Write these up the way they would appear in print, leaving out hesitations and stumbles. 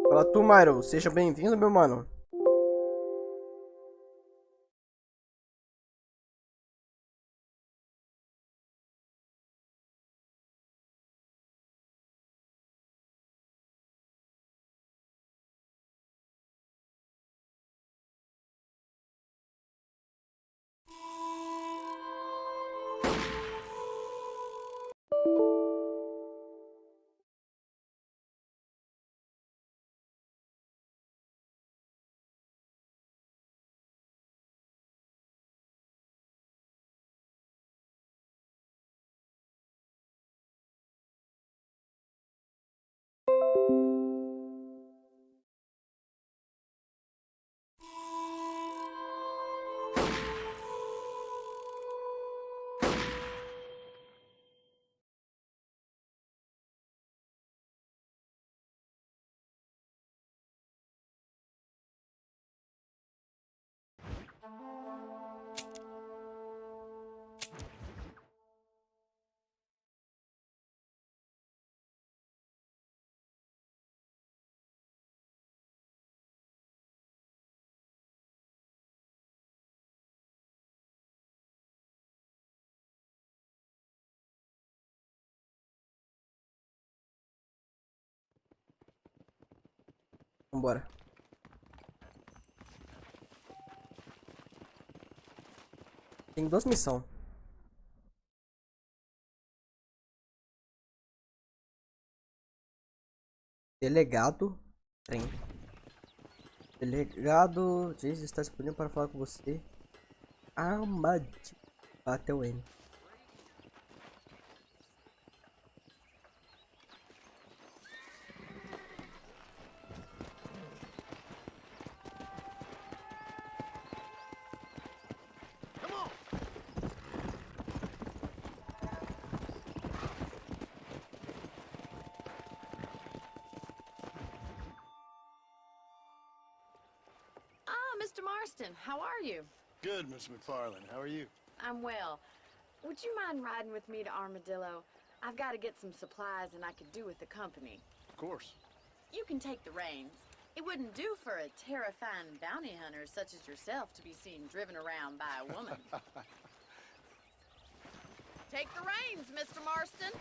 Fala tu, Myro. Seja bem-vindo, meu mano. Vambora. Tem duas missões. Delegado. Trem. Delegado. Diz está disponível para falar com você. Arma de bateu N. Mr. Marston, how are you? Good, Miss McFarland. How are you? I'm well. Would you mind riding with me to Armadillo? I've got to get some supplies and I could do with the company. Of course. You can take the reins. It wouldn't do for a terrifying bounty hunter such as yourself to be seen driven around by a woman. Take the reins, Mr. Marston.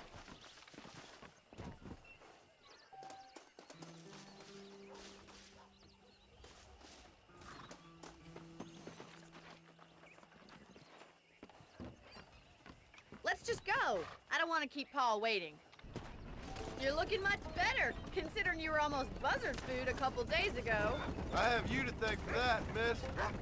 Let's just go. I don't want to keep Paul waiting. You're looking much better, considering you were almost buzzard food a couple days ago. I have you to thank for that, miss.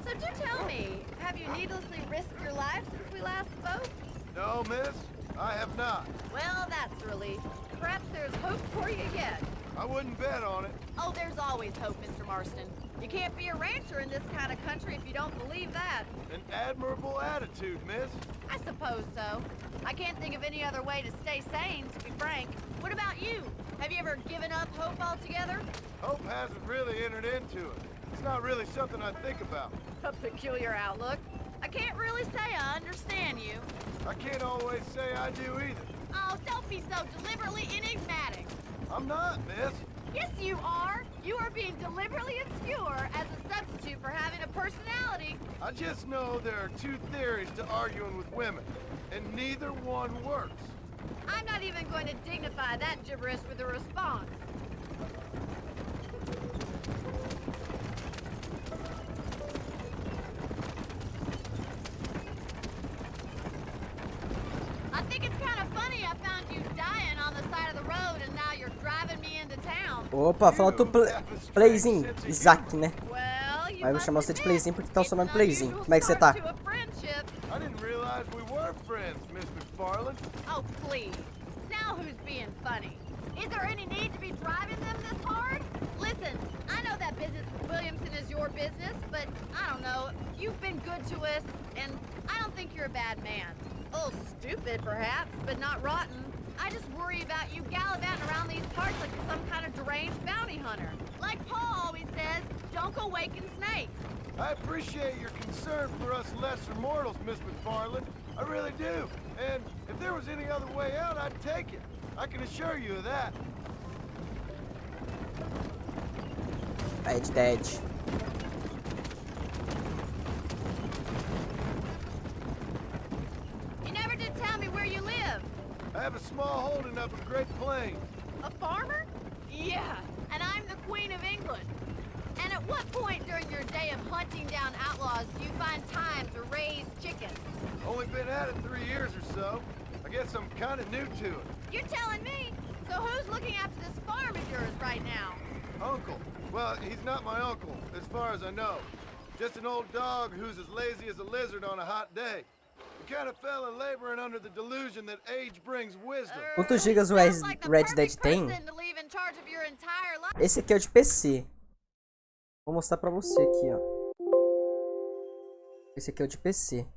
So do tell me, have you needlessly risked your life since we last spoke? No, miss, I have not. Well, that's a relief. Perhaps there's hope for you yet. I wouldn't bet on it. Oh, there's always hope, Mr. Marston. You can't be a rancher in this kind of country if you don't believe that. An admirable attitude, miss. I suppose so. I can't think of any other way to stay sane, to be frank. What about you? Have you ever given up hope altogether? Hope hasn't really entered into it. It's not really something I think about. A peculiar outlook. I can't really say I understand you. I can't always say I do either. Oh, don't be so deliberately enigmatic. I'm not, miss. Yes, you are. You are being deliberately obscure as a substitute for having a personality. I just know there are two theories to arguing with women, and neither one works. I'm not even going to dignify that gibberish with a response. I think it's kind of funny I found you dying on the side of the road and now you're driving me into town. Opa, falta o playzinho. Isaac, né? Well, you Mas eu vou must chamar você de admit, playzinho porque tá o seu nome it's playzinho. unusual Como é que você tá? start to a friendship. I didn't realize we were friends, Miss McFarland. Oh, please. Now who's being funny? Is there any need to be driving them this hard? Listen, I know that business with Williamson is your business, but I don't know. You've been good to us, and I don't think you're a bad man. A little stupid, perhaps, but not rotten. I just worry about you gallivanting around these parts like you're some kind of deranged bounty hunter. Like Paul always says, don't go waking snakes. I appreciate your concern for us lesser mortals, Miss McFarland. I really do. And if there was any other way out, I'd take it. I can assure you of that. Red Dead. You never did tell me where you live. I have a small holding up in Great Plains. A farmer? Yeah, and I'm the Queen of England. And at what point during your day of hunting down outlaws do you find time to raise chickens? Only been at it 3 years or so. I guess I'm kind of new to it. You're telling me? So who's looking after this farm of yours right now? Uncle. Well, he's not my uncle, as far as I know. Just an old dog who's as lazy as a lizard on a hot day. The kind of fella laboring under the delusion that age brings wisdom. Quantos gigas o Red Dead tem? Esse aqui é o de PC. Vou mostrar pra você aqui, ó. Esse aqui é o de PC.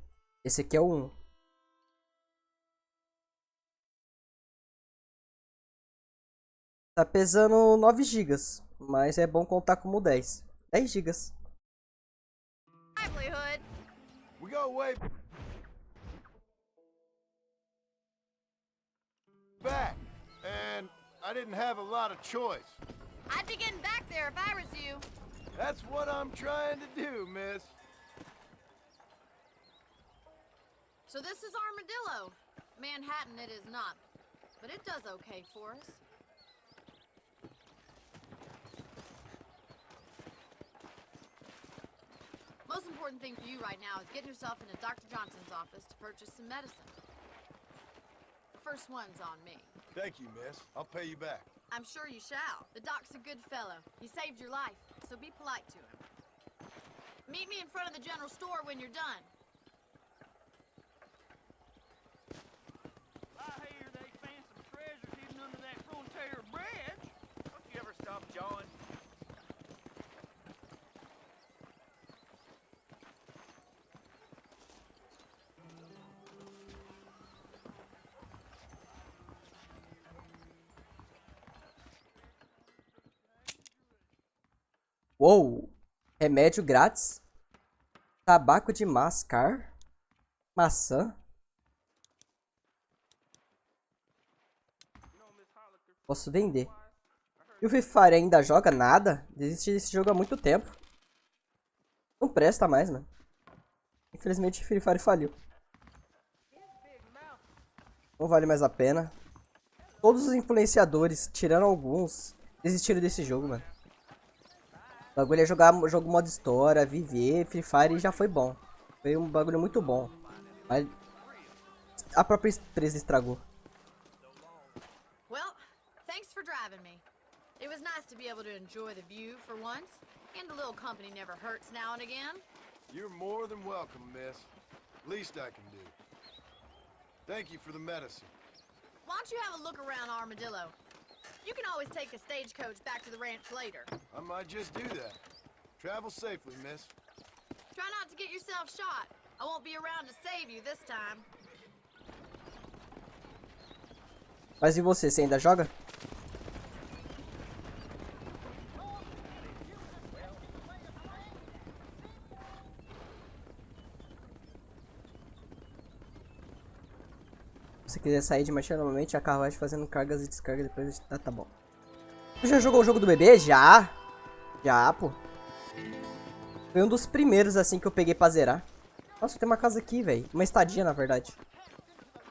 Esse aqui é o 1. Tá pesando 9 gigas, mas é bom contar como 10. 10 gigas. We go way back, and I didn't have a lot of choice. I'd be getting back there if I was you. That's what I'm trying to do, miss. So this is Armadillo. Manhattan it is not, but it does okay for us. Most important thing for you right now is getting yourself into Dr. Johnson's office to purchase some medicine. The first one's on me. Thank you, miss. I'll pay you back. I'm sure you shall. The doc's a good fellow. He saved your life, so be polite to him. Meet me in front of the general store when you're done. I hear they found some treasures hidden under that frontier bridge. Don't you ever stop, John? Uou! Remédio grátis. Tabaco de mascar. Maçã. Posso vender. E o Free Fire ainda joga? Nada. Desiste desse jogo há muito tempo. Não presta mais, mano. Infelizmente o Free Fire faliu. Não vale mais a pena. Todos os influenciadores, tirando alguns, desistiram desse jogo, mano. O bagulho é jogar jogo modo história, viver, Free Fire já foi bom. Foi um bagulho muito bom. Mas a própria empresa estragou. Well, thanks for driving me. It was nice to be able to enjoy the view for once, and a little company never hurts now and again. You're more than welcome, miss. Least I can do. Thank you for the medicine. Why don't you have a look around Armadillo? You can always take a stagecoach back to the ranch later. I might just do that. Travel safely, miss. Try not to get yourself shot. I won't be around to save you this time. Mas e você ainda joga? Se você quiser sair de marcha normalmente, a carruagem fazendo cargas e descargas depois... Ah, tá bom. Você já jogou o jogo do bebê? Já! Já, pô. Foi um dos primeiros, assim, que eu peguei pra zerar. Nossa, tem uma casa aqui, velho. Uma estadia, na verdade.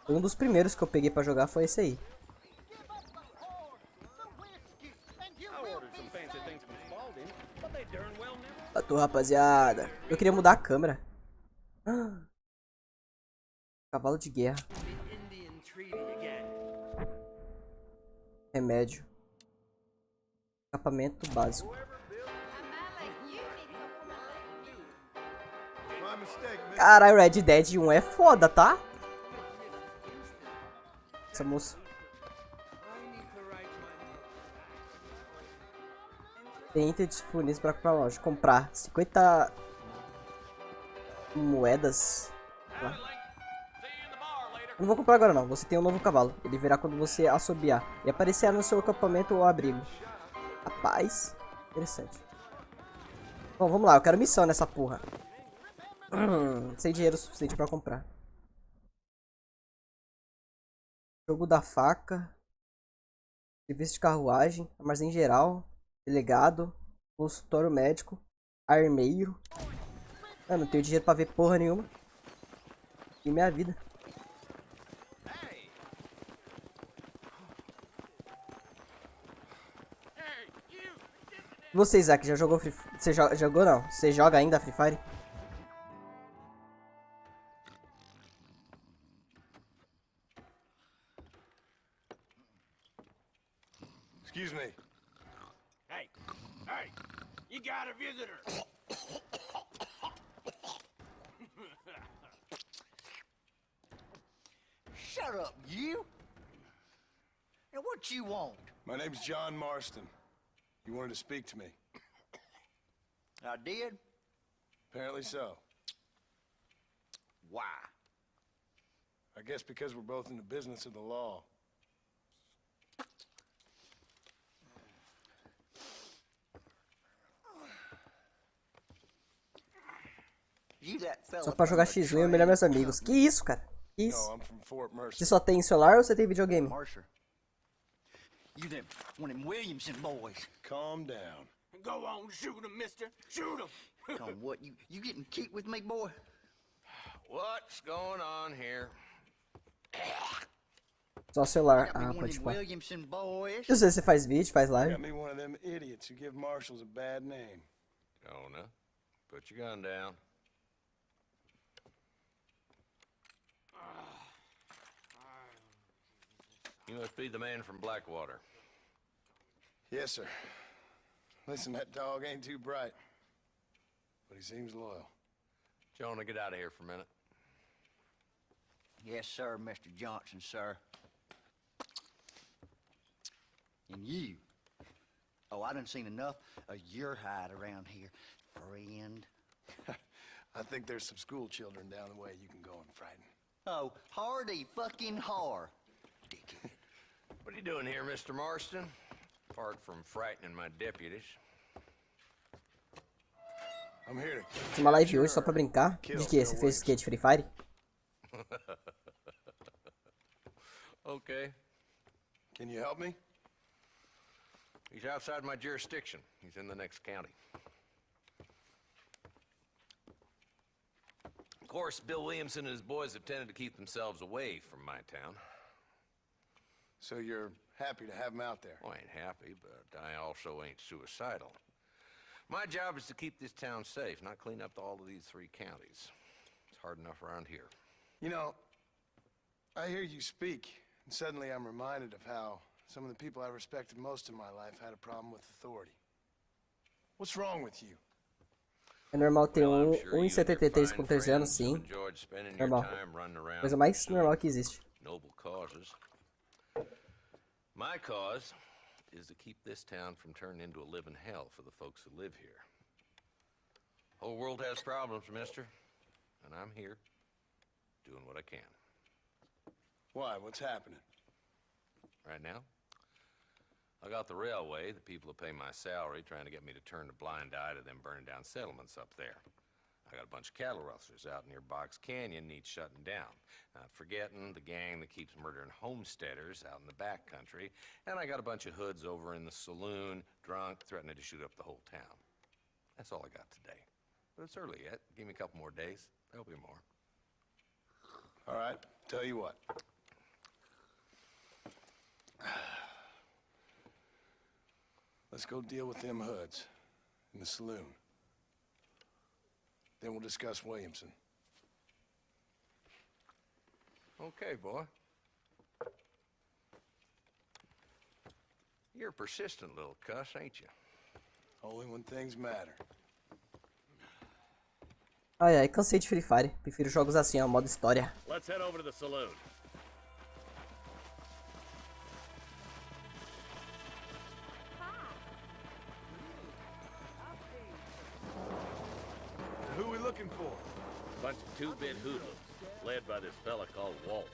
Foi um dos primeiros que eu peguei pra jogar, foi esse aí. Tatu, rapaziada. Eu queria mudar a câmera. Cavalo de guerra. Remédio. Escapamento básico. Caralho, Red Dead 1 é foda, tá? Essa moça. Tem item disponível pra comprar loja. Comprar 50 moedas. Lá. Não vou comprar agora não, você tem um novo cavalo. Ele virá quando você assobiar e aparecerá no seu acampamento ou abrigo. Rapaz, interessante. Bom, vamos lá, eu quero missão nessa porra. Sem dinheiro suficiente pra comprar. Jogo da faca. Serviço de carruagem, armazém geral, delegado, Consultório médico. Armeiro. Eu não tenho dinheiro pra ver porra nenhuma. E minha vida. Você, Isaac, já jogou Free Fire? Você jogou não? Você joga ainda Free Fire? Excuse me. Hey, hey, you got a visitor. Shut up, you! And what you want? My name's John Marston. You wanted to speak to me. I did? Apparently so. Why? I guess because we're both in the business of the law. You that fella Só pra jogar from the X1 e melhorar meus train amigos. Que company. isso, cara? Que No, isso? I'm from Fort Mercer. Você só tem celular ou você tem videogame? Mercer. You them, one of them Williamson boys. Calm down. Go on, shoot him, mister. Shoot him. Come what, you getting cute with me, boy? What's going on here? Só celular. Got me Ah, one of pode them pá. Williamson boys. Eu sei se você faz vídeo, faz Got live. me one of them idiots who give marshals a bad name. Jonah, put your gun down. You must be the man from Blackwater. Yes, sir. Listen, that dog ain't too bright, but he seems loyal. Jonah, get out of here for a minute. Yes, sir, Mr. Johnson, sir. And you. Oh, I done seen enough of your hide around here, friend. I think there's some school children down the way you can go and frighten. Oh, hardy fucking har. Dickhead. What are you doing here, Mr. Marston? Apart from frightening my deputies. I'm here to Fiz uma live hoje só pra brincar. De que? Você fez skate Free Fire? Okay. Can you help me? He's outside my jurisdiction. He's in the next county. Of course, Bill Williamson and his boys have tended to keep themselves away from my town. So you're happy to have him out there? Well, I ain't happy, but I also ain't suicidal. My job is to keep this town safe, not clean up all of these 3 counties. It's hard enough around here. You know, I hear you speak, and suddenly I'm reminded of how some of the people I respected most in my life had a problem with authority. What's wrong with you? É normal ter Well, um I'm sure you and your 1,73 com fine 13 anos, friends sim. have enjoyed spending your Normal. time running around Coisa mais pursuing normal que existe. noble causes. My cause is to keep this town from turning into a living hell for the folks who live here. Whole world has problems, mister, and I'm here doing what I can. Why? What's happening? Right now, I got the railway, the people who pay my salary, trying to get me to turn a blind eye to them burning down settlements up there. I got a bunch of cattle rustlers out near Box Canyon needs shutting down. Not forgetting the gang that keeps murdering homesteaders out in the back country. And I got a bunch of hoods over in the saloon, drunk, threatening to shoot up the whole town. That's all I got today. But it's early yet. Give me a couple more days. There'll be more. All right, tell you what. Let's go deal with them hoods in the saloon. Then we'll discuss Williamson. Okay, boy. You're a persistent little cuss, ain't you? Only when things matter. Ai, ai, cansei de Free Fire. Prefiro jogos assim, ó, modo história. Let's head over to the saloon. Who are we looking for? Bunch of two-bit hoodlums, led by this fella called Walt.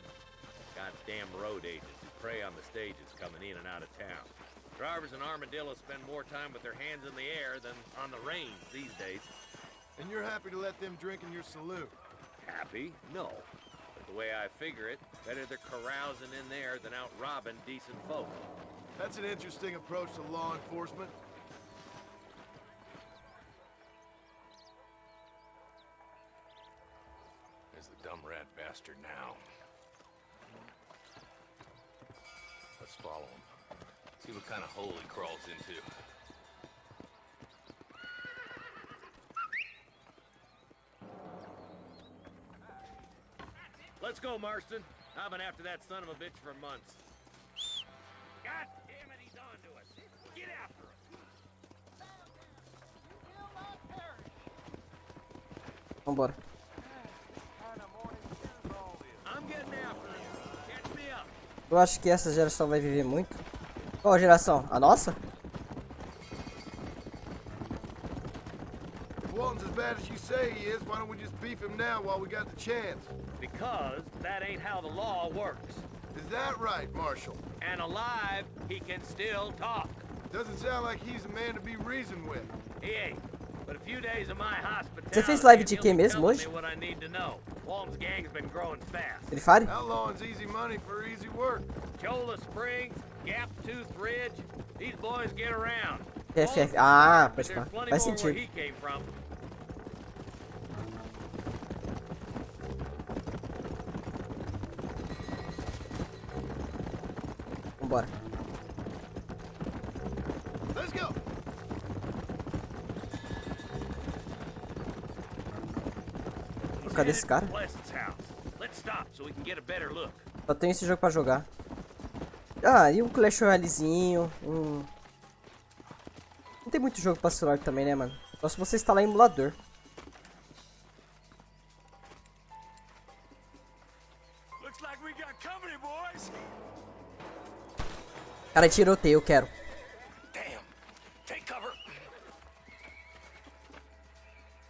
Goddamn road agents who prey on the stages coming in and out of town. Drivers and armadillos spend more time with their hands in the air than on the reins these days. And you're happy to let them drink in your saloon? Happy? No. But the way I figure it, better they're carousing in there than out robbing decent folk. That's an interesting approach to law enforcement. recognize the dumb rat bastard now. Let's follow him. See what kind of hole he crawls into. Let's go, Marston. I've been after that son of a bitch for months. God damn it, he's on to us. Get after him. Vambora. I'm getting after him. Catch me up. Eu acho que essa geração vai viver muito. Qual geração? A nossa? If Walton's as bad as you say he is, why don't we just beef him now while we got the chance? Because that ain't how the law works. Is that right, Marshal? And alive, he can still talk. Doesn't sound like he's a man to be reasoned with. He ain't. But a few days of my hospitality, Você fez live de and quê he'll be mesmo telling hoje? me what I need to know. Walton's gang's been growing fast. Ele fale? Outlawing's easy money for easy work. Cholla Springs, Gap Tooth Ridge, these boys get around. FF. Ah, But pode there's falar. plenty Faz more where sentido. he came from. Vambora. Let's go. Cadê esse cara? Pleasant's house. Let's stop so we can get a better look. Só tem esse jogo pra jogar. Ah, e um Clash Royalezinho. Não tem muito jogo pra celular também, né, mano? Só se você instalar em emulador. Looks like we got company, boys. Cara, tiroteio, eu quero. Damn. Take cover.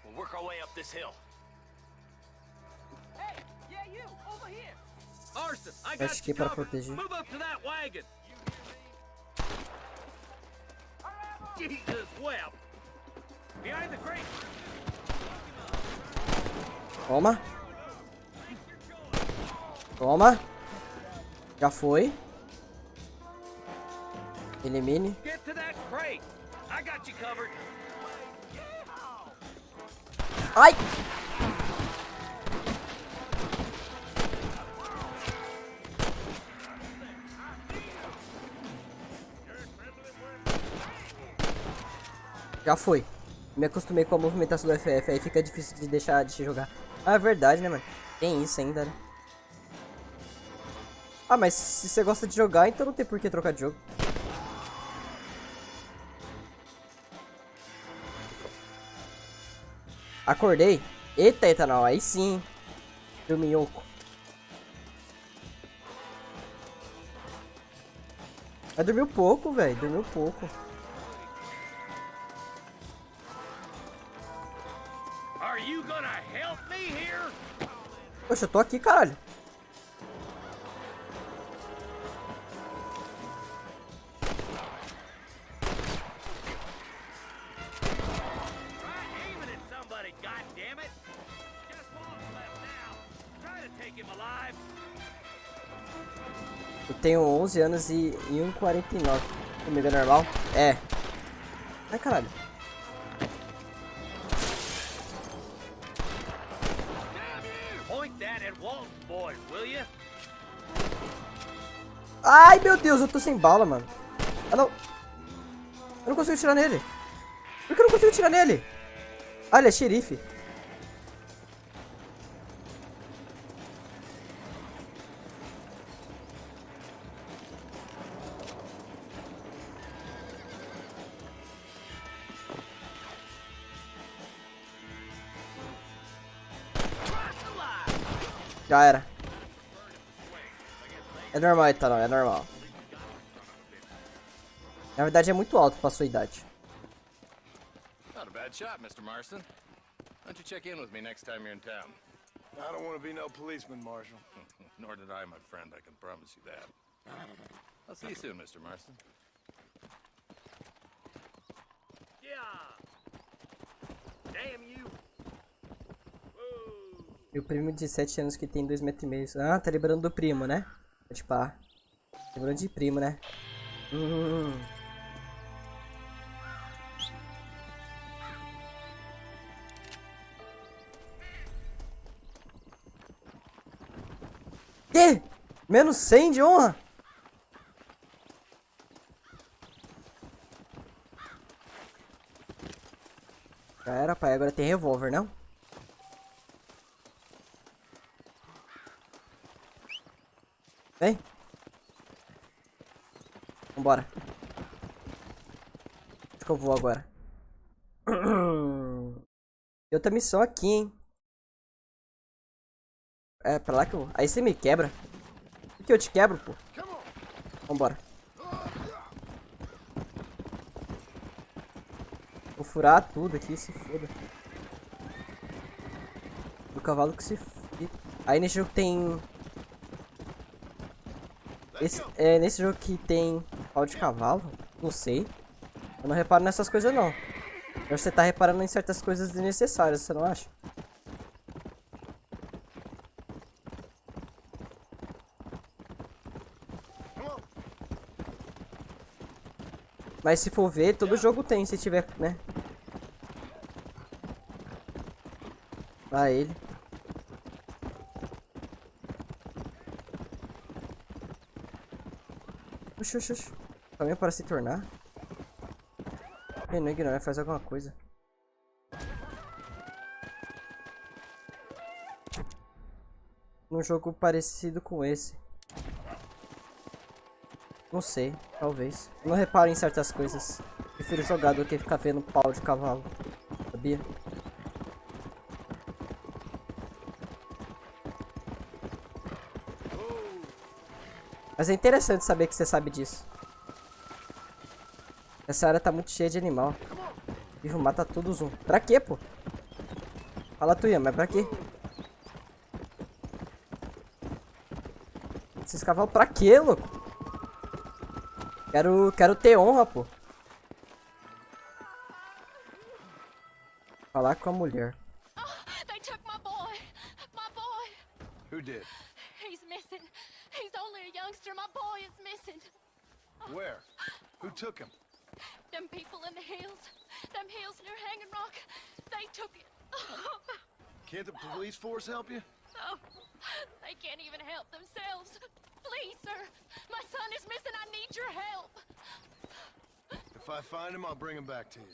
We'll work our way up this hill. Hey, yeah, you over here. Marston, I got Acho que you para covered. proteger. Move up to that wagon. Jesus wept. Behind the crate. Toma. Toma. Já foi. Elimine. Get to that crate. I got you covered. Ai! Já foi. Me acostumei com a movimentação do FF, aí fica difícil de deixar de jogar. Ah, é verdade, né, mano? Tem isso ainda, né? Ah, mas se você gosta de jogar, então não tem por que trocar de jogo. Acordei. Eita, eita, não. Aí sim. Dorminhoco. Mas dormiu pouco, velho. Dormiu pouco. Are you gonna help me here? Poxa, eu tô aqui, caralho. Try aiming at somebody, goddammit! Just one left now. Try to take him alive. Eu tenho 11 anos e 1,49. Comigo é normal? É. Ai, caralho. Point that at Walton's boys, will you? Ai, meu Deus, eu tô sem bala, mano. Ah, não. Eu não consigo tirar nele. Por que eu não consigo tirar nele? Ah, ele é xerife. Já era. É normal, então, não, é normal. Na verdade é muito alto pra sua idade. Not a bad shot, Mr. Marston. Why don't you check in with me next time you're in town? I don't want to be no policeman, Marshal. Nor did I, my friend, I can promise you that. I'll see you soon, Mr. Marston. Yeah. Damn you. Whoa. Meu primo de 7 anos que tem 2,5 metros. Ah, tá lembrando do primo, né? Tipo, ah. Lembrando de primo, né? Que? Menos 100 de honra? Já era, pai. Agora tem revólver, não? Vem. Vambora. Acho que eu vou agora. Tem outra missão aqui, hein? É, pra lá que eu vou. Aí você me quebra. Por que eu te quebro, pô? Vambora. Vou furar tudo aqui, se foda. O cavalo que se foda. Aí nesse jogo tem... nesse jogo que tem pau de cavalo, não sei. Eu não reparo nessas coisas não. Eu acho que você tá reparando em certas coisas desnecessárias, você não acha? Mas se for ver, todo jogo tem, se tiver, né? Lá ele. Oxi, oxi, oxi. Caminho para se tornar. Não ignora, faz alguma coisa. Um jogo parecido com esse. Não sei, talvez. Eu não reparo em certas coisas. Prefiro jogar do que ficar vendo pau de cavalo. Sabia? Mas é interessante saber que você sabe disso. Essa área tá muito cheia de animal. Vivo mata todos um. Pra quê, pô? Fala tu, Ian, mas pra quê? Esses cavalos pra quê, louco? Quero ter honra, pô. Falar com a mulher. They took my boy. My boy. Who did? He's missing. He's only a youngster. My boy is missing. Where? Who took him? Them people in the hills. Them hills near Hanging Rock. They took it. Can't the police force help you? Oh, they can't even help themselves. Please, sir. My son is missing. I need your help. If I find him, I'll bring him back to you.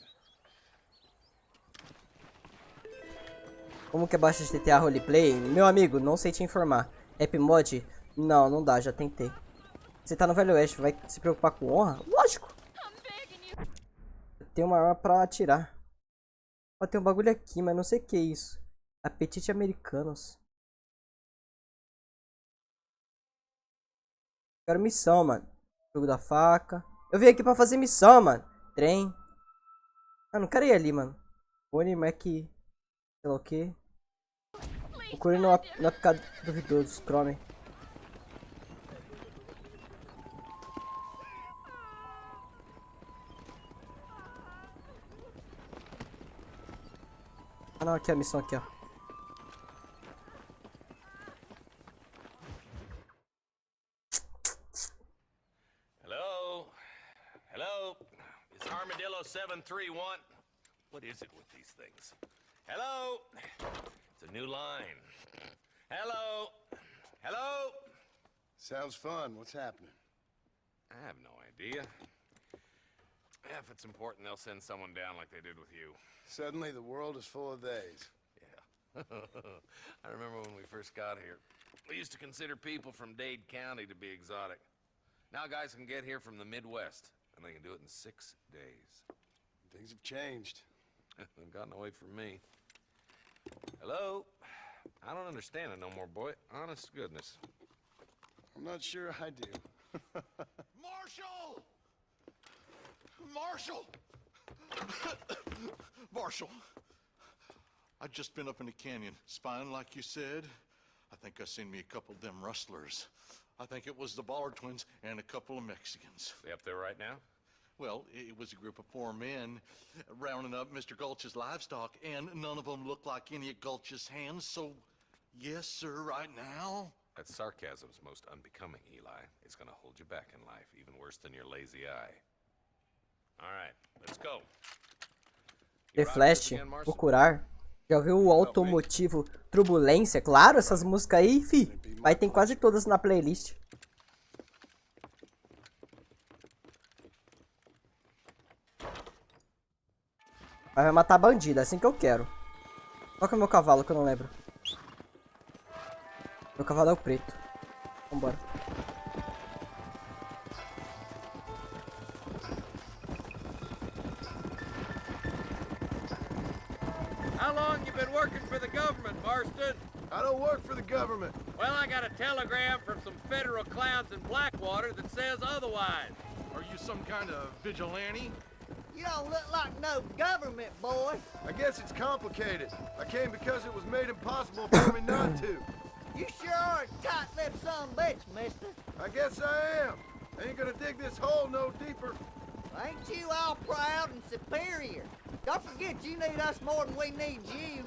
Como que abaixa GTA Roleplay? Meu amigo, não sei te informar. App Mod? Não, não dá, já tentei. Você tá no Velho Oeste, vai se preocupar com honra? Lógico! Eu tenho uma arma pra atirar. Ó, tem um bagulho aqui, mas não sei o que é isso. Apetite Americanos. Quero missão, mano. Jogo da faca. Eu vim aqui pra fazer missão, mano. Trem. Ah, não quero ir ali, mano. Boni, Mac... Sei lá o que. Procure no aplicado duvidoso, Chrome. Ah não, aqui é a missão aqui, ó. Hello? Hello? It's Armadillo 731. What is it with these things? Hello? It's a new line. Hello? Hello? Sounds fun. What's happening? I have no idea. If it's important, they'll send someone down like they did with you. Suddenly, the world is full of days. Yeah. I remember when we first got here. We used to consider people from Dade County to be exotic. Now guys can get here from the Midwest, and they can do it in 6 days. Things have changed. They've gotten away from me. Hello? I don't understand it no more, boy. Honest to goodness. I'm not sure I do. Marshall! Marshall! Marshall! I just been up in the canyon, spying like you said. I think I seen me a couple of them rustlers. I think it was the Ballard twins and a couple of Mexicans. They up there right now? Well, it was a group of poor men rounding up Mr. Gulch's livestock, and none of them looked like any of Gulch's hands, so yes, sir, right now. That sarcasm's most unbecoming, Eli. It's gonna hold you back in life, even worse than your lazy eye. All right, let's go. The Flash, procurar. Já ouviu o automotivo Turbulência? Claro, essas músicas aí, fi. Mas tem quase todas na playlist. Mas vai matar bandido, assim que eu quero. Qual que é o meu cavalo que eu não lembro? Meu cavalo é o Preto. Vambora. How long you been working for the government, Marston? I don't work for the government. Well, I got a telegram from some federal clowns in Blackwater that says otherwise. Are you some kind of vigilante? You don't look like no government, boy. I guess it's complicated. I came because it was made impossible for me not to. You sure are a tight-lipped son of a bitch, mister. I guess I am. I ain't gonna dig this hole no deeper. Ain't you all proud and superior? Don't forget you need us more than we need you.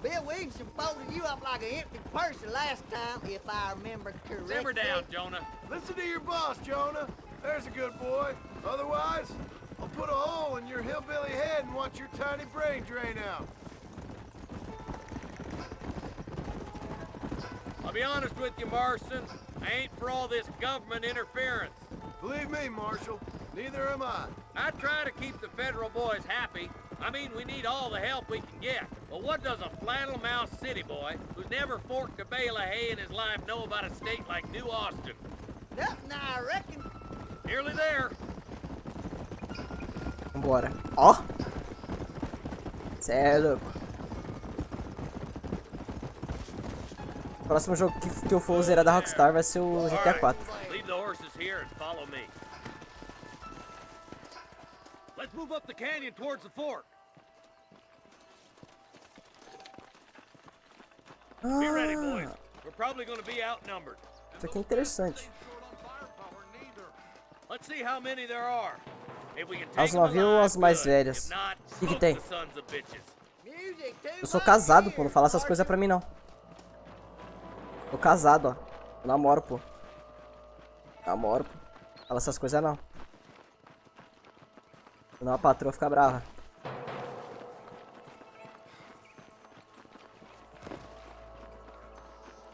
Bill Williamson folded you up like an empty purse the last time, if I remember correctly. Simmer down, Jonah. Listen to your boss, Jonah. There's a good boy. Otherwise, I'll put a hole in your hillbilly head and watch your tiny brain drain out. I'll be honest with you, Marston. I ain't for all this government interference. Believe me, Marshal, neither am I. I try to keep the federal boys happy. I mean, we need all the help we can get. But what does a flannel-mouthed city boy who's never forked a bale of hay in his life know about a state like New Austin? Nothing, I reckon. Nearly there. Vambora. Ó. Cê é louco. O próximo jogo que eu for zerar da Rockstar vai ser o GTA 4. Leave the horses here and follow me. Let's move up the canyon towards the fork. Be ready, boys. We're probably going to be outnumbered. Isso aqui é interessante. Let's see how many there are. If we can As take them novinhas ou alive, as mais good. velhas? If not, O que smoke tem? the sons of bitches. Music too Eu sou much casado, here, pô. Não fala essas coisas pra mim, não. Tô casado, ó. Eu namoro, pô. Namoro, pô. Fala essas coisas, não. Senão a patroa fica brava.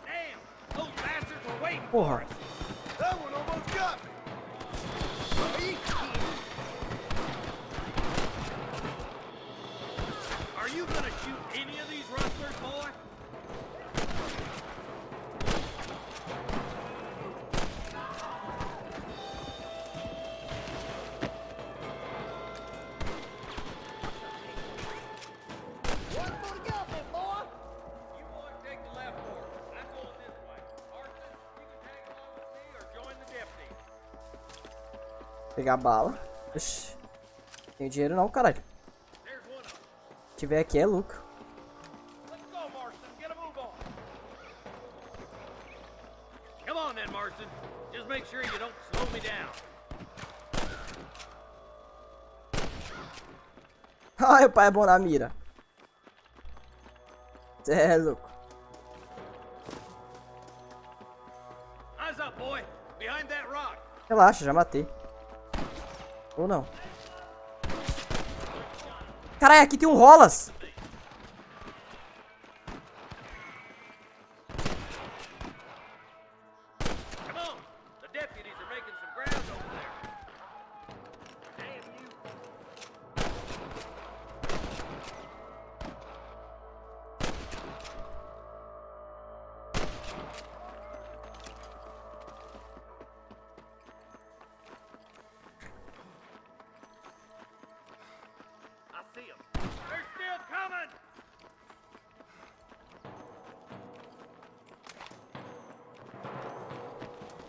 Damn! Those bastards were waiting Porra. for us. That one almost got me. Are you gonna shoot any of these rustlers, boy? One for the government, boy. You boys take the left fork. I'm going this way. Marston, you can tag along with me or join the deputy. Pegar bala. Oxi. Tenho dinheiro não, caralho. There's one of them. Se tiver aqui é lucro. Let's go, Marston. Get a move on. Come on then, Marston. Just make sure you don't slow me down. Ai, o pai é bom na mira. Cê é louco. Eyes up, boy. Behind that rock. Relaxa, já matei. Ou não. Caralho, aqui tem um rolas. Come on. The deputies are making some ground over there. Damn you. I see them. They're still coming.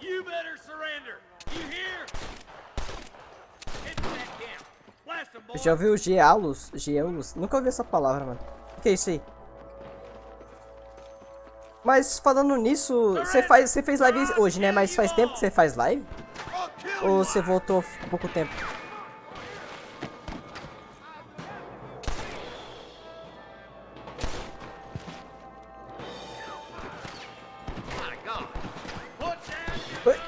You better surrender. You hear? Hit that camp. Blast them, boys. Já ouviu gealos? Gealos? Nunca ouvi essa palavra, mano. O que é isso aí? Mas falando nisso, você fez live hoje, né? Mas faz tempo que você faz live? I'll kill you. Ou você voltou há pouco tempo? My God. Put down your Oi.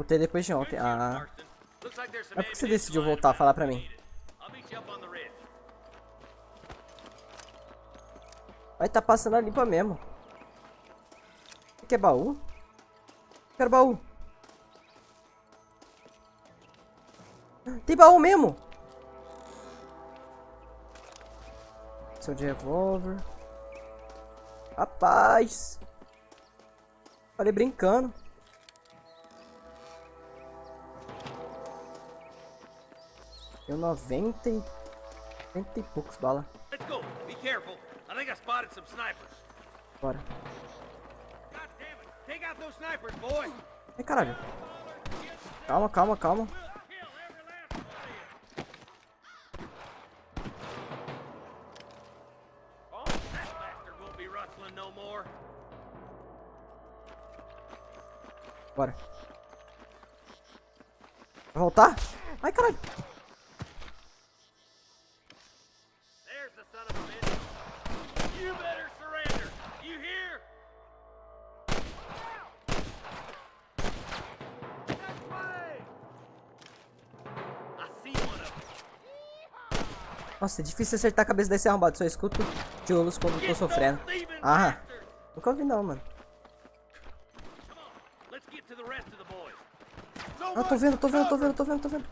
Voltei depois de ontem. Ah. Mas por que você decidiu voltar a falar pra mim? Vai tá passando a limpa mesmo. Quer baú? Quero baú. Tem baú mesmo. Seu de revólver. Rapaz. Falei brincando. Deu 90 e poucos bala. Let's go. Be careful. I think I spotted some snipers. Bora. God damn it. Take out those snipers, boy. Ai, caralho. Calma, calma, calma. Kill every last one of you. Oh, that bastard won't be rustling no more. Bora. Vai voltar? Ai, caralho. There's the son of a bitch. You better surrender. You hear? That way. I see one of them. Nossa, é difícil acertar a cabeça desse arrombado. Só escuto tiolos quando tô sofrendo. Ah, nunca ouvi não, mano. Come on. Let's get to the rest of the boys. Ah, tô vendo. Tô vendo.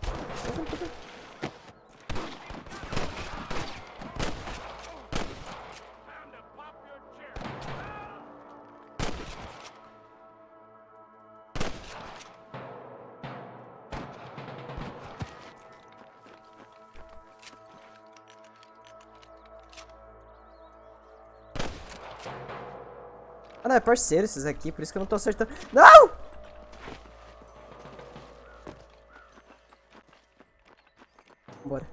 Ah, não, é parceiro esses aqui, por isso que eu não tô acertando. Não! Bora.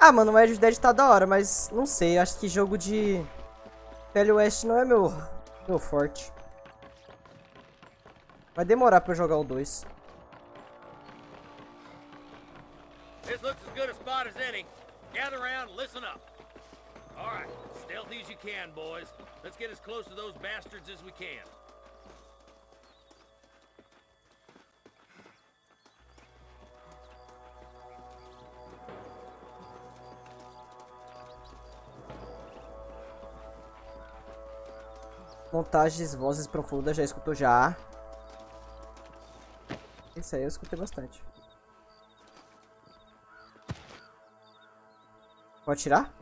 Ah, mano, o Red Dead tá da hora, mas não sei, acho que jogo de Velho Oeste não é meu forte. Vai demorar pra eu jogar o 2. This looks as good a spot as any. Gather around, listen up. All right, stealthy as you can, boys. Let's get as close to those bastards as we can. Montagens, vozes profundas, já escutou já. Isso aí eu escutei bastante. Pode tirar?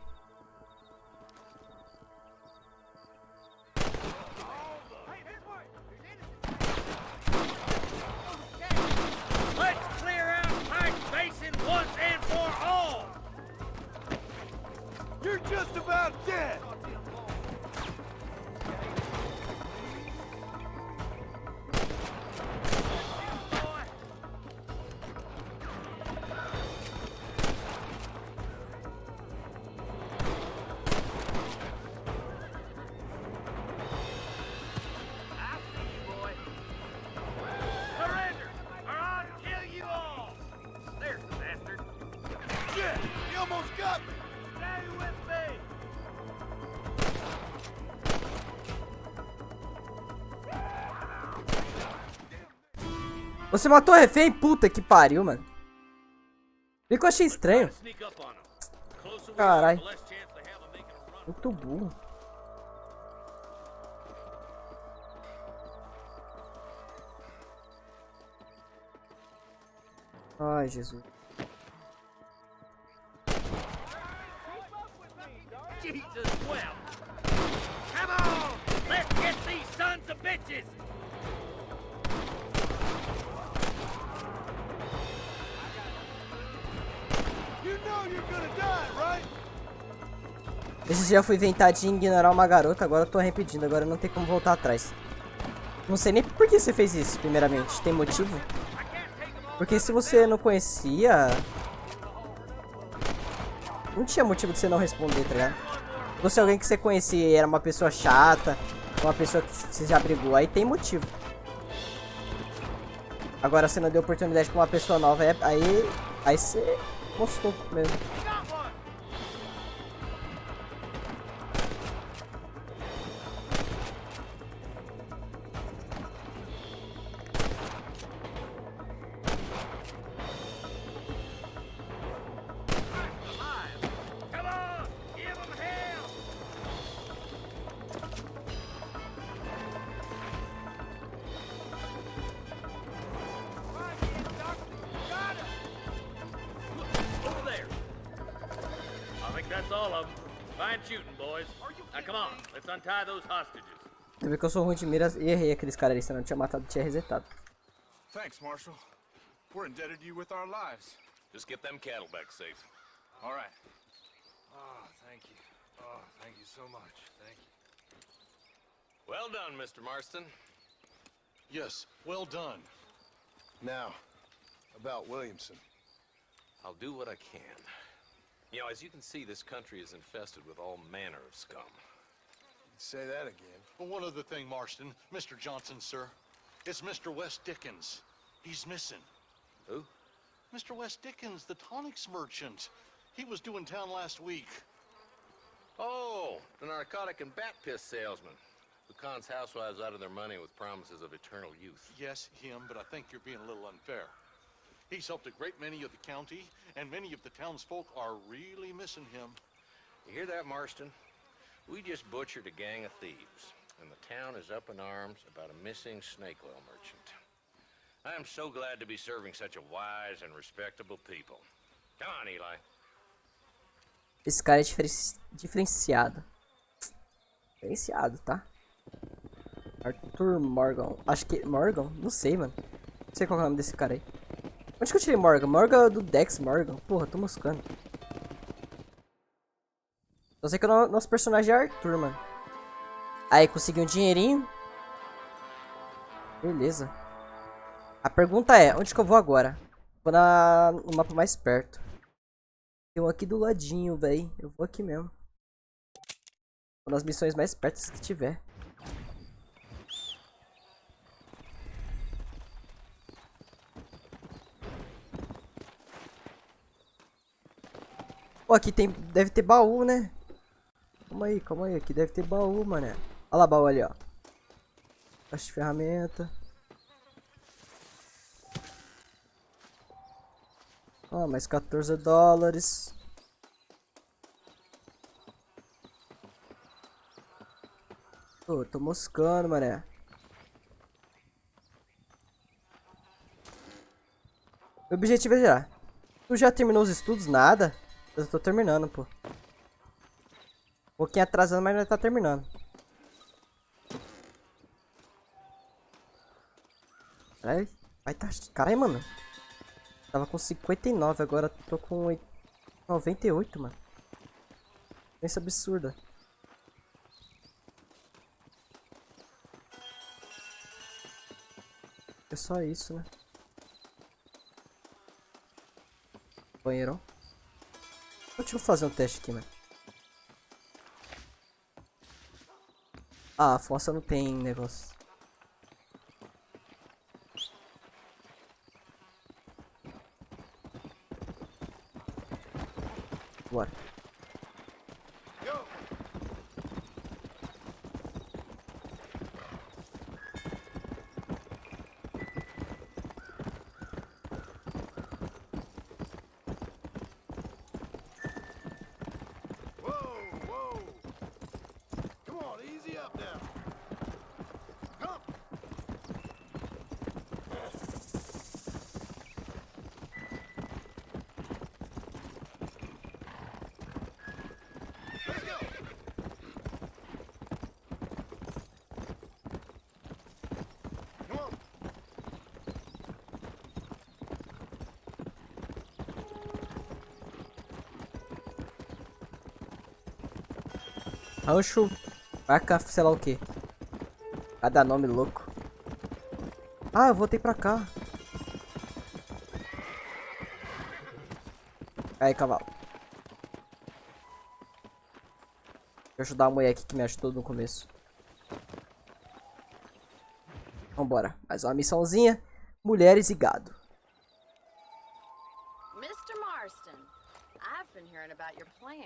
Let's clear out Pike Basin once and for all. You're just about dead! He almost got me! Stay with me! Você matou o refém? Puta que pariu, mano. Vi que eu achei estranho. Caralho. Muito burro. Ai, Jesus. Jesus, well. Come on! Let's get these sons of bitches! You know you're gonna die, right? Esse dia eu fui inventar de ignorar uma garota, agora eu tô arrependido, agora não tem como voltar atrás. Não sei nem por que você fez isso, primeiramente. Tem motivo? Porque se você não conhecia... Não tinha motivo de você não responder, tá ligado? Se fosse alguém que você conhecia e era uma pessoa chata, uma pessoa que você já brigou, aí tem motivo. Agora você não deu oportunidade pra uma pessoa nova, aí você mostrou mesmo. Fine shooting, boys. Now come on, let's untie those hostages. Você vê que eu sou ruim de miras e errei aqueles caras ali, senão eu tinha matado e tinha resetado. Thanks, Marshal. We're indebted to you with our lives. Just get them cattle back safe. All right. Oh, thank you. Oh, thank you so much. Thank you. Well done, Mr. Marston. Yes, well done. Now, about Williamson. I'll do what I can. You know, as you can see, this country is infested with all manner of scum. Say that again. Well, one other thing, Marston. Mr. Johnson, sir. It's Mr. Wes Dickens. He's missing. Who? Mr. Wes Dickens, the tonics merchant. He was due in town last week. Oh, the narcotic and bat piss salesman who cons housewives out of their money with promises of eternal youth. Yes, him, but I think you're being a little unfair. He's helped a great many of the county, and many of the townsfolk are really missing him. You hear that, Marston? We just butchered a gang of thieves, and the town is up in arms about a missing snake oil merchant. I am so glad to be serving such a wise and respectable people. Come on, Eli. Esse cara é diferenciado. Diferenciado, tá? Arthur Morgan. Acho que... Morgan? Não sei, mano. Não sei qual é o nome desse cara aí. Onde que eu tirei Morgan? Morgan do Dex Morgan. Porra, tô moscando. Só sei que o nosso personagem é Arthur, mano. Aí, consegui um dinheirinho. Beleza. A pergunta é, onde que eu vou agora? Vou no mapa mais perto. Tem um aqui do ladinho, velho. Eu vou aqui mesmo. Vou nas missões mais perto que tiver. Pô, aqui tem... Deve ter baú, né? Calma aí. Aqui deve ter baú, mané. Olha lá, baú ali, ó. Caixa de ferramenta. Ó, mais $14. Pô, tô moscando, mané. O objetivo é já. Tu já terminou os estudos? Nada. Eu tô terminando, pô. Um pouquinho atrasando, mas ainda tá terminando. Caralho, mano. Tava com 59, agora tô com 98, mano. Pensa absurda. É só isso, né? Banheirão. Deixa eu fazer um teste aqui, mano. Ah, a fossa não tem negócio. Bora. Rancho, vaca, sei lá o que. Cada nome louco. Ah, eu voltei pra cá. Aí, cavalo. Deixa eu ajudar a mulher aqui que me ajudou no começo. Vambora. Mais uma missãozinha. Mulheres e gado. Mr. Marston, I've been hearing about your plans.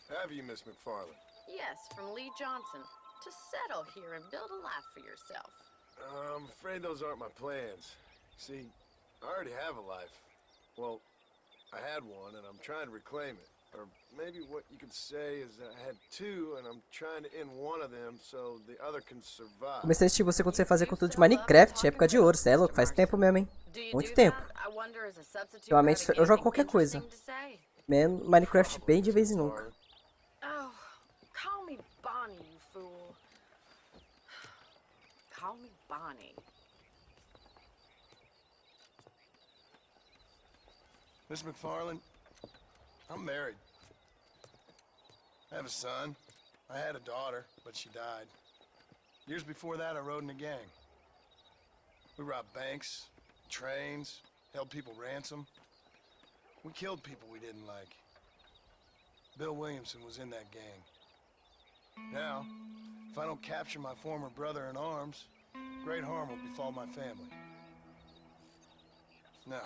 Have you, Miss McFarland? Yes, from Lee Johnson, to settle here and build a life for yourself. I'm afraid those aren't my plans. See, I already have a life. Well, I had one, and I'm trying to reclaim it. Or maybe what you could say is that I had two, and I'm trying to end one of them so the other can survive. Comecei a assistir você quando você fazia conteúdo de Minecraft, época de ouro, cê é louco, faz tempo mesmo, hein? Muito tempo. Ultimamente eu jogo qualquer coisa. Minecraft bem de vez em nunca. me Bonnie, you fool. Call me Bonnie. Miss McFarland, I'm married. I have a son. I had a daughter, but she died. Years before that, I rode in a gang. We robbed banks, trains, held people ransom. We killed people we didn't like. Bill Williamson was in that gang. Now, if I don't capture my former brother in arms, great harm will befall my family. Now,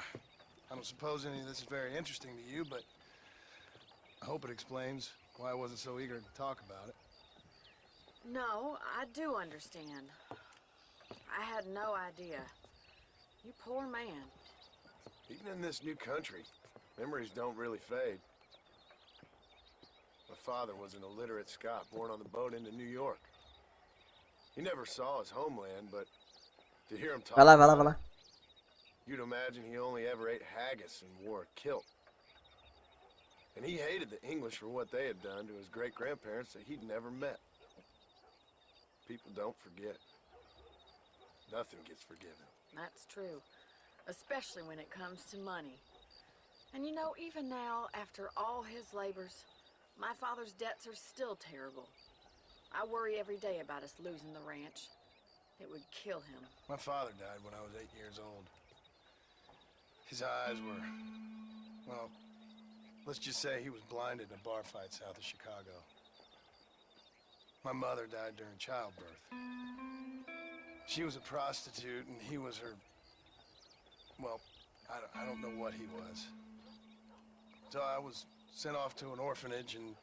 I don't suppose any of this is very interesting to you, but I hope it explains why I wasn't so eager to talk about it. No, I do understand. I had no idea. You poor man. Even in this new country, memories don't really fade. My father was an illiterate Scot born on the boat into New York. He never saw his homeland, but to hear him talk Vai lá, vai lá, about vai lá. it, you'd imagine he only ever ate haggis and wore a kilt. And he hated the English for what they had done to his great-grandparents that he'd never met. People don't forget. Nothing gets forgiven. That's true. Especially when it comes to money. And you know, even now, after all his labors, my father's debts are still terrible. I worry every day about us losing the ranch. It would kill him. My father died when I was 8 years old. His eyes were, well, let's just say he was blinded in a bar fight south of Chicago. My mother died during childbirth. She was a prostitute and he was her, well, I don't know what he was. So I was sent off to an orphanage and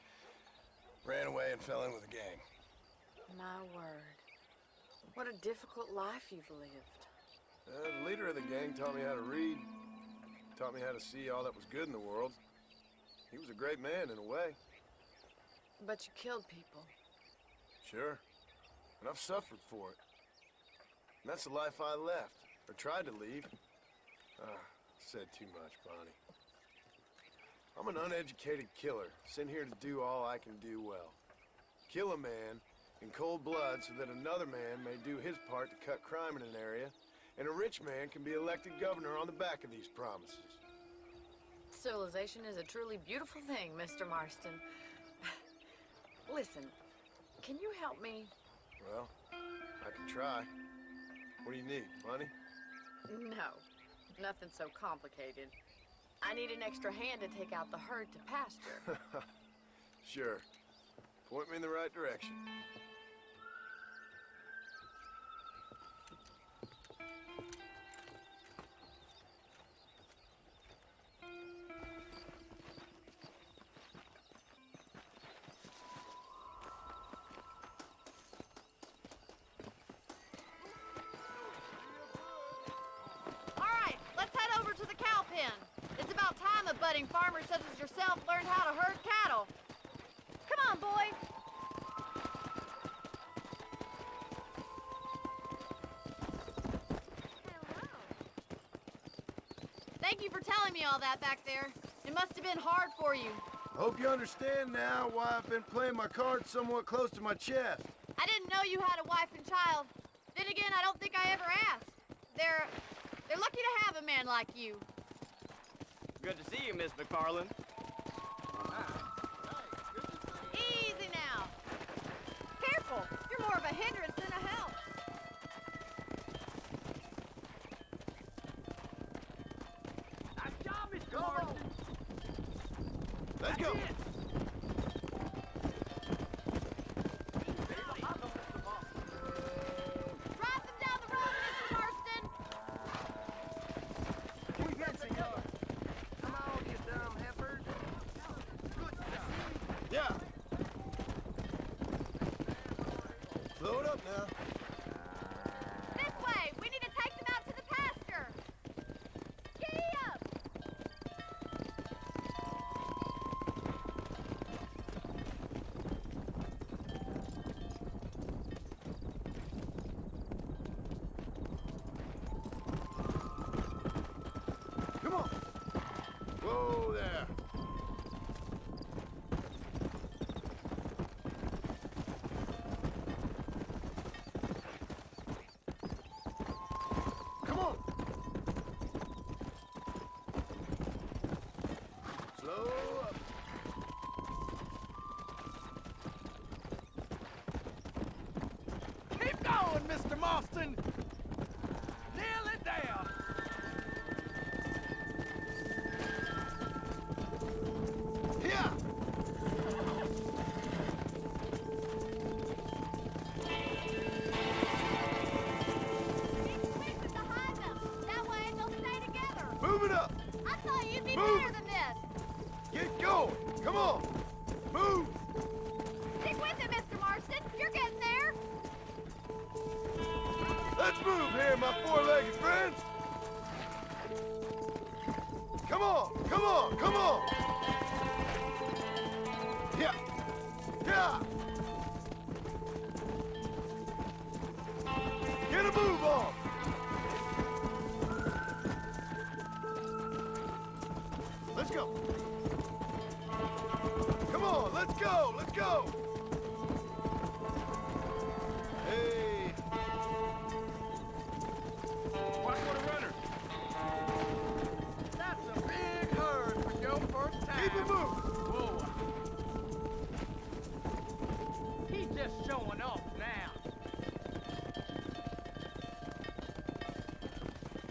ran away and fell in with a gang. My word. What a difficult life you've lived. The leader of the gang taught me how to read, taught me how to see all that was good in the world. He was a great man in a way. But you killed people. Sure. And I've suffered for it. And that's the life I left, or tried to leave. Said too much, Bonnie. I'm an uneducated killer, sent here to do all I can do well. Kill a man in cold blood so that another man may do his part to cut crime in an area, and a rich man can be elected governor on the back of these promises. Civilization is a truly beautiful thing, Mr. Marston. Listen, can you help me? Well, I can try. What do you need, money? No, nothing so complicated. I need an extra hand to take out the herd to pasture. Sure. Point me in the right direction. It's about time a budding farmer such as yourself learned how to herd cattle. Come on, boy. Hello. Thank you for telling me all that back there. It must have been hard for you. Hope you understand now why I've been playing my cards somewhat close to my chest. I didn't know you had a wife and child. Then again, I don't think I ever asked. They're lucky to have a man like you. Good to see you, Miss McFarland. Easy now. Careful. You're more of a hindrance than a help. Nice job, Mr. Marston. Let's go. Drive them down the road, Mr. Marston. We got some yellow. Come on, you dumb heifers. Yeah. Slow it up now. This way. We need to take them out to the pasture. Giddy up. Come on. Whoa there. Marston! Nail it down! Yeah! Move it up! I thought you'd be Move. better than this! Get going! Come on! Move! Stick with it, Mr. Marston! You're getting there! Let's move here, my four-legged friends! Come on! Come on! Come on! Yeah! Yeah! Get a move on! Let's go! Come on, let's go! Let's go! Hey! Watch for the runner! That's a big herd for your first time! Keep it moving! Whoa! He's just showing off now!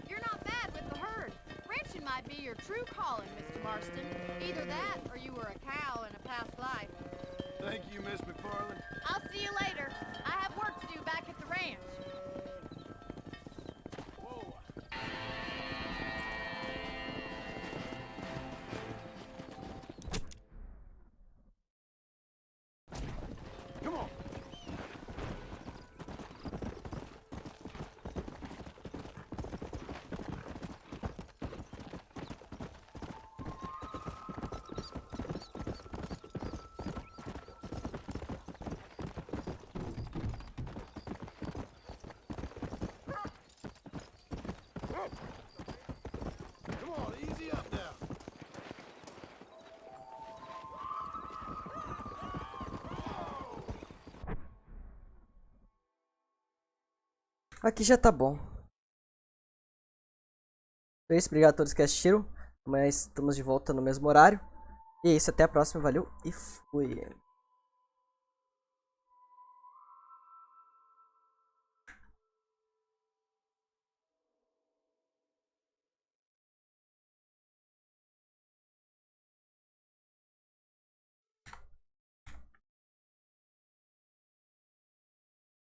You're not bad with the herd. Ranching might be your true calling, Mr. Marston. Either that, or you were a cow in a past life. Thank you, Miss McFarland. I'll see you later. I have work to do back at the ranch. Whoa! Come on! Come on, easy up now. Aqui já tá bom. Então é isso, obrigado a todos que assistiram. Amanhã estamos de volta no mesmo horário. E é isso, até a próxima, valeu e fui.